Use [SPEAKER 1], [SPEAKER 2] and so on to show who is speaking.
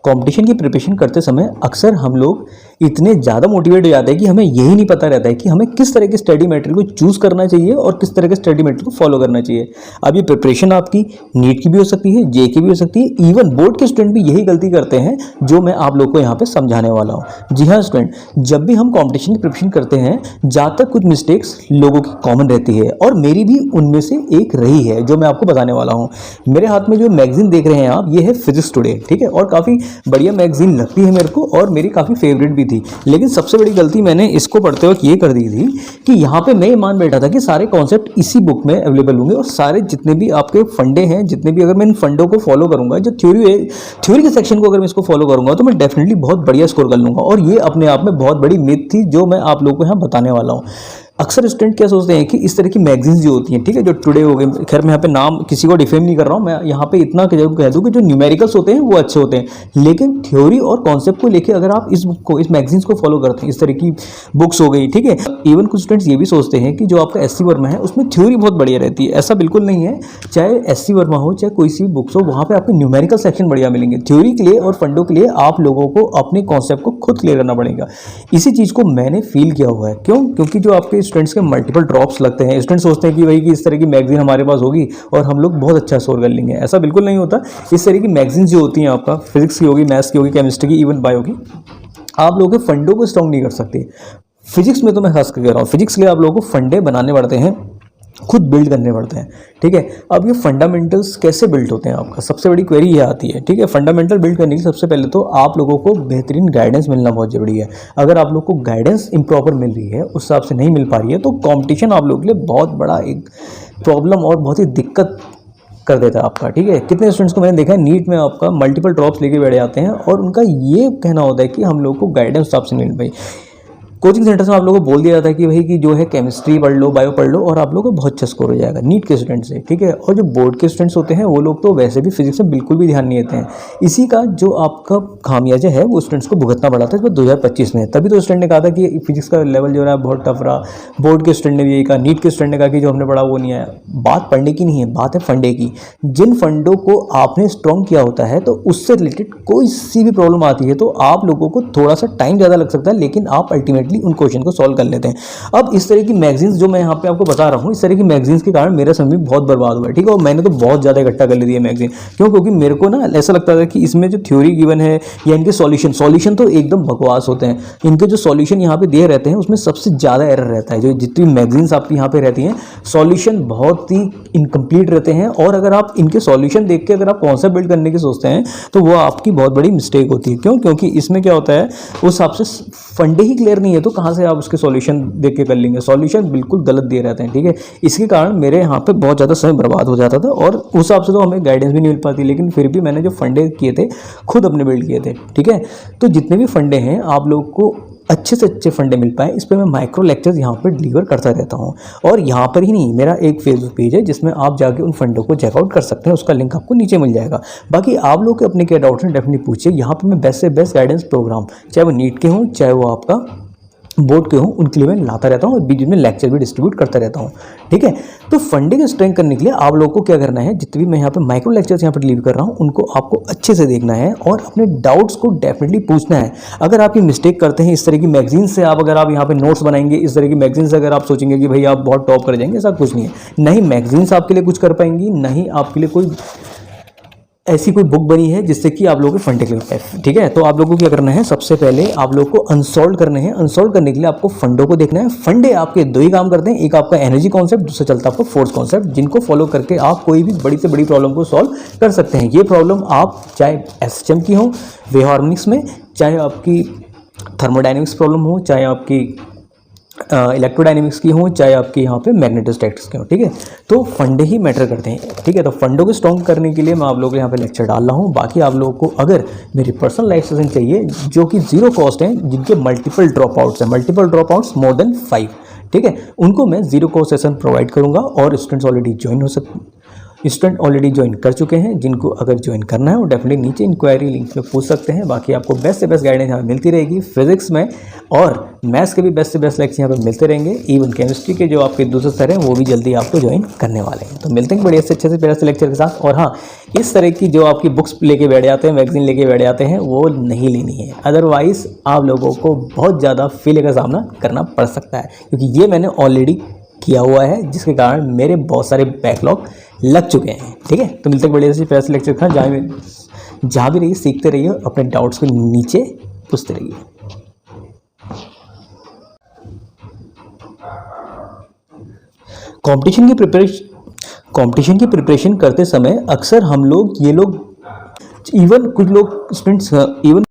[SPEAKER 1] Competition की preparation करते समय अक्सर हम लोग इतने ज़्यादा मोटिवेट हो जाते हैं कि हमें यही नहीं पता रहता है कि हमें किस तरह के स्टडी मटेरियल को चूज़ करना चाहिए और किस तरह के स्टडी मटेरियल को फॉलो करना चाहिए। अब ये प्रिपरेशन आपकी नीट की भी हो सकती है, जे की भी हो सकती है, इवन बोर्ड के स्टूडेंट भी यही गलती करते हैं जो मैं आप लोग को यहाँ पे समझाने वाला हूँ। जी हाँ स्टूडेंट, जब भी हम कॉम्पिटिशन की प्रिपरेशन करते हैं ज़्यादा तक कुछ मिस्टेक्स लोगों की कॉमन रहती है और मेरी भी उनमें से एक रही है जो मैं आपको बताने वाला हूँ। मेरे हाथ में जो मैगजीन देख रहे हैं आप, ये है फिजिक्स टुडे, ठीक है, और काफ़ी बढ़िया मैगजीन लगती है मेरे को और मेरी काफ़ी फेवरेट भी थी। लेकिन सबसे बड़ी गलती मैंने इसको पढ़ते वक्त ये कर दी थी कि यहाँ पे मैं मान बैठा था कि सारे कॉन्सेप्ट इसी बुक में अवेलेबल होंगे और सारे जितने भी आपके फंडे हैं, जितने भी, अगर मैं इन फंडों को फॉलो करूंगा, जो थ्योरी के सेक्शन को अगर मैं इसको फॉलो करूंगा तो मैं डेफिनेटली बहुत बढ़िया स्कोर कर लूंगा। और ये अपने आप में बहुत बड़ी मिथ थी जो मैं आप लोगों को यहाँ बताने वाला हूँ। अक्सर स्टूडेंट क्या सोचते हैं कि इस तरह की मैगजीन्स जो होती हैं, ठीक है, जो टुडे हो गए, खैर मैं यहाँ पे नाम किसी को डिफेम नहीं कर रहा हूँ, मैं यहाँ पे इतना जरूर कह दूँ कि जो न्यूमेरिकल्स होते हैं वो अच्छे होते हैं, लेकिन थ्योरी और कॉन्सेप्ट को लेकर अगर आप इस बुक को, इस मैगजीन्स को फॉलो करते हैं, इस तरह की बुक्स हो गई, ठीक है। इवन कुछ स्टूडेंट्स ये भी सोचते हैं कि जो आपका SC वर्मा है उसमें थ्योरी बहुत बढ़िया रहती है। ऐसा बिल्कुल नहीं है। चाहे SC वर्मा हो, चाहे कोई सी बुक्स हो, वहाँ पे आपको न्यूमेरिकल सेक्शन बढ़िया मिलेंगे। थ्योरी के लिए और फंडों के लिए आप लोगों को अपने कॉन्सेप्ट को खुद क्लियर करना पड़ेगा। इसी चीज़ को मैंने फील किया हुआ है। क्यों? क्योंकि जो आपके स्टूडेंट्स के मल्टीपल ड्रॉप्स लगते हैं, स्टूडेंट सोचते हैं कि भाई कि इस तरह की मैगजीन हमारे पास होगी और हम लोग बहुत अच्छा स्कोर कर लेंगे। ऐसा बिल्कुल नहीं होता। इस तरह की मैगजीन जो होती हैं, आपका फिजिक्स की होगी, मैथ्स की होगी, केमिस्ट्री की, इवन बायो की, आप लोगों के फंडों को स्ट्रॉन्ग नहीं कर सकते। फिजिक्स में तो मैं खास कर कह रहा हूँ, फिजिक्स के लिए आप लोगों को फंडे बनाने पड़ते हैं, खुद बिल्ड करने पड़ते हैं, ठीक है। अब ये फंडामेंटल्स कैसे बिल्ड होते हैं, आपका सबसे बड़ी क्वेरी ये आती है, ठीक है। फंडामेंटल बिल्ड करने के लिए सबसे पहले तो आप लोगों को बेहतरीन गाइडेंस मिलना बहुत जरूरी है। अगर आप लोग को गाइडेंस इम्प्रॉपर मिल रही है, उस हिसाब से नहीं मिल पा रही है, तो कॉम्पिटिशन आप लोगों के लिए बहुत बड़ा एक प्रॉब्लम और बहुत ही दिक्कत कर देता है आपका, ठीक है। कितने स्टूडेंट्स को मैंने देखा है नीट में आपका मल्टीपल ड्रॉप्स लेके बैठ जाते हैं और उनका ये कहना होता है कि हम लोग को गाइडेंस हिसाब से मिल पाई। कोचिंग सेंटर से आप लोगों को बोल दिया जाता है कि भाई कि जो है केमिस्ट्री पढ़ लो, बायो पढ़ लो और आप लोगों को बहुत अच्छा स्कोर हो जाएगा नीट के स्टूडेंट से, ठीक है। और जो बोर्ड के स्टूडेंट्स होते हैं वो लोग तो वैसे भी फिजिक्स में बिल्कुल भी ध्यान नहीं देते हैं। इसी का जो आपका खामियाजा है वो स्टूडेंट्स को भुगतना पड़ा था इस बार 2025 में। तभी तो स्टूडेंट ने कहा था कि फिजिक्स का लेवल जो है बहुत टफ रहा। बोर्ड के स्टूडेंट ने भी यही कहा, नीट के स्टूडेंट ने कहा कि जो हमने पढ़ा वो नहीं आया। बात पढ़ने की नहीं है, बात है फंडे की। जिन फंडों को आपने स्ट्रॉन्ग किया होता है तो उससे रिलेटेड कोई सी भी प्रॉब्लम आती है तो आप लोगों को थोड़ा सा टाइम ज़्यादा लग सकता है, लेकिन आप अल्टीमेटली उन क्वेश्चन को कर लेते हैं। अब इस तरह की मैगजीन्स जो मैं यहाँ पे आपको बता रहा हूँ, इस तरह की मैगजीन्स के कारण मेरा समय बहुत बर्बाद हुआ है, ठीक है। और मैंने तो बहुत ज़्यादा इकट्ठा कर ली है मैगजीन। क्यों? क्योंकि मेरे को ना ऐसा लगता था कि इसमें जो थ्योरी गिवन है या इनके सॉल्यूशन तो एकदम बकवास होते हैं। इनके जो सॉल्यूशन यहाँ पे दिए रहते हैं उसमें सबसे ज़्यादा एरर रहता है। जो जितनी मैगजीन्स आपकी यहाँ पे रहती हैं, सॉल्यूशन बहुत ही इनकम्प्लीट रहते हैं और अगर आप इनके सॉल्यूशन देख के अगर आप कॉन्सेप्ट बिल्ड करने की सोचते हैं तो वो आपकी बहुत बड़ी मिस्टेक होती है। क्यों? क्योंकि इसमें क्या होता है, उस हिसाब से फंडे ही क्लियर नहीं है तो कहाँ से आप उसके सॉल्यूशन देख के कर लेंगे। सॉल्यूशन बिल्कुल गलत दिए रहते हैं, ठीक है। इसके कारण मेरे यहाँ पे बहुत ज़्यादा समय बर्बाद हो जाता था और उस हिसाब से तो हमें गाइडेंस भी नहीं मिल पाती, लेकिन फिर भी मैंने जो फंडे किए थे खुद अपने बिल्ड किए थे, ठीक है। तो जितने भी फंडे हैं आप लोग को अच्छे से अच्छे फंडे मिल पाए, इस पर मैं माइक्रो लेक्चर्स यहाँ पर डिलीवर करता रहता हूँ। और यहाँ पर ही नहीं, मेरा एक फेसबुक पेज है जिसमें आप जाके उन फंडों को चेकआउट कर सकते हैं, उसका लिंक आपको नीचे मिल जाएगा। बाकी आप लोग के अपने क्या डाउट्स हैं डेफिनेटली पूछिए। यहाँ पर मैं बेस्ट से बेस्ट गाइडेंस प्रोग्राम, चाहे वो नीट के हों चाहे वो आपका बोर्ड के हों, उनके लिए मैं लाता रहता हूँ और बीच में लेक्चर भी डिस्ट्रीब्यूट करता रहता हूँ, ठीक है। तो फंडिंग स्ट्रेंथ करने के लिए आप लोगों को क्या करना है, जितने भी मैं यहाँ पे माइक्रो लेक्चर्स यहाँ पे डिलीवर कर रहा हूँ उनको आपको अच्छे से देखना है और अपने डाउट्स को डेफिनेटली पूछना है। अगर आप ये मिस्टेक करते हैं, इस तरह की मैगजीन से अगर आप यहाँ पे नोट्स बनाएंगे, इस तरह की मैगजीन से अगर आप सोचेंगे कि भाई आप बहुत टॉप कर जाएंगे, ऐसा कुछ नहीं है। नहीं मैगजीन्स आपके लिए कुछ कर पाएंगी, नहीं आपके लिए कोई ऐसी कोई बुक बनी है जिससे कि आप लोगों के फंडे क्लियर है, ठीक है। तो आप लोगों को क्या करना है, सबसे पहले आप लोगों को अनसॉल्व करने हैं। अनसॉल्व करने के लिए आपको फंडों को देखना है। फंडे आपके दो ही काम करते हैं, एक आपका एनर्जी कॉन्सेप्ट, दूसरा चलता है आपका फोर्स कॉन्सेप्ट, जिनको फॉलो करके आप कोई भी बड़ी से बड़ी प्रॉब्लम को सॉल्व कर सकते हैं। ये प्रॉब्लम आप चाहे SHM की हो, वेव हार्मोनिक्स में, चाहे आपकी थर्मोडाइनमिक्स प्रॉब्लम हो, चाहे आपकी इलेक्ट्रोडायनेमिक्स की हो, चाहे आपके यहाँ पे मैग्नेटोस्टैटिक्स के हो, ठीक है। तो फंडे ही मैटर करते हैं, ठीक है। तो फंडों को स्ट्रॉन्ग करने के लिए मैं आप लोगों को यहाँ पे लेक्चर डाल रहा हूँ। बाकी आप लोगों को अगर मेरी पर्सनल लाइफ सेशन चाहिए जो कि 0 कॉस्ट है, जिनके मल्टीपल ड्रॉप आउट्स हैं, multiple drop outs more than 5, ठीक है, उनको मैं 0 कॉस्ट सेशन प्रोवाइड करूँगा और स्टूडेंट्स ऑलरेडी ज्वाइन हो सकते स्टूडेंट ऑलरेडी ज्वाइन कर चुके हैं, जिनको अगर ज्वाइन करना है वो डेफिनेटली नीचे इंक्वायरी लिंक पे पूछ सकते हैं। बाकी आपको बेस्ट से बेस्ट गाइडेंस यहाँ मिलती रहेगी फिजिक्स में, और मैथ्स के भी बेस्ट से बेस्ट लेक्चर यहाँ पे मिलते रहेंगे। इवन केमिस्ट्री के जो आपके दूसरे सर हैं वो भी जल्दी आपको ज्वाइन करने वाले हैं। तो मिलते हैं बढ़िया से अच्छे से प्यारे से लेक्चर के साथ। और हाँ, इस तरह की जो आपकी बुक्स लेके बैठ जाते हैं, मैगजीन लेके बैठ जाते हैं, वो नहीं लेनी है, अदरवाइज आप लोगों को बहुत ज़्यादा फेलियर का सामना करना पड़ सकता है, क्योंकि ये मैंने ऑलरेडी किया हुआ है, जिसके कारण मेरे बहुत सारे बैकलॉग लग चुके हैं। ठीक है, तो मिलते हैं बढ़िया से प्यारे से लेक्चर के साथ। जहाँ भी रहिए सीखते रहिए, अपने डाउट्स को नीचे पूछते रहिए। कंपटीशन की प्रिपरेशन करते समय अक्सर हम लोग इवन कुछ लोग स्टूडेंट्स इवन